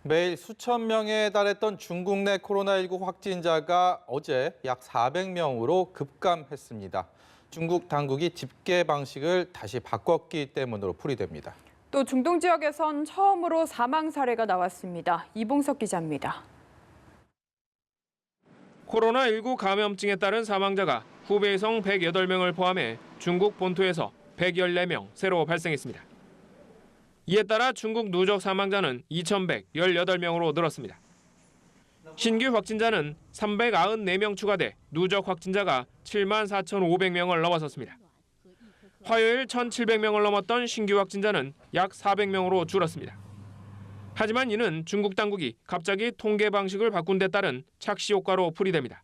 매일 수천 명에 달했던 중국 내 코로나19 확진자가 어제 약 400명으로 급감했습니다. 중국 당국이 집계 방식을 다시 바꿨기 때문으로 풀이됩니다. 또 중동 지역에선 처음으로 사망 사례가 나왔습니다. 이봉석 기자입니다. 코로나19 감염증에 따른 사망자가 후베이성 108명을 포함해 중국 본토에서 114명 새로 발생했습니다. 이에 따라 중국 누적 사망자는 2,118명으로 늘었습니다. 신규 확진자는 394명 추가돼 누적 확진자가 74,500명을 넘어섰습니다. 화요일 1,700명을 넘었던 신규 확진자는 약 400명으로 줄었습니다. 하지만 이는 중국 당국이 갑자기 통계 방식을 바꾼 데 따른 착시 효과로 풀이됩니다.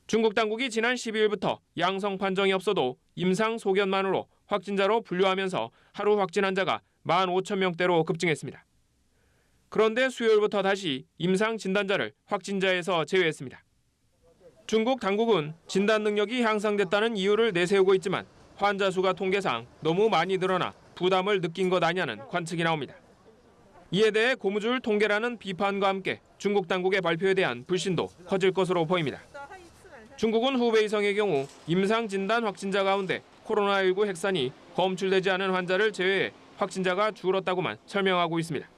중국 당국이 지난 12일부터 양성 판정이 없어도 임상 소견만으로 확진자로 분류하면서 하루 확진 환자가 15,000명대로 급증했습니다. 그런데 수요일부터 다시 임상 진단자를 확진자에서 제외했습니다. 중국 당국은 진단 능력이 향상됐다는 이유를 내세우고 있지만 환자 수가 통계상 너무 많이 늘어나 부담을 느낀 것 아니냐는 관측이 나옵니다. 이에 대해 고무줄 통계라는 비판과 함께 중국 당국의 발표에 대한 불신도 커질 것으로 보입니다. 중국은 후베이성의 경우 임상 진단 확진자 가운데 코로나19 핵산이 검출되지 않은 환자를 제외해 확진자가 줄었다고만 설명하고 있습니다.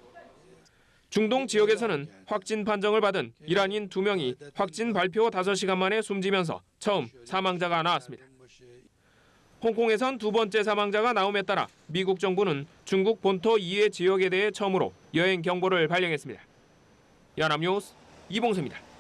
중동 지역에서는 확진 판정을 받은 이란인 2명이 확진 발표 5시간 만에 숨지면서 처음 사망자가 나왔습니다. 홍콩에선 두 번째 사망자가 나옴에 따라 미국 정부는 중국 본토 이외 지역에 대해 처음으로 여행 경보를 발령했습니다. 연합뉴스 이봉수입니다.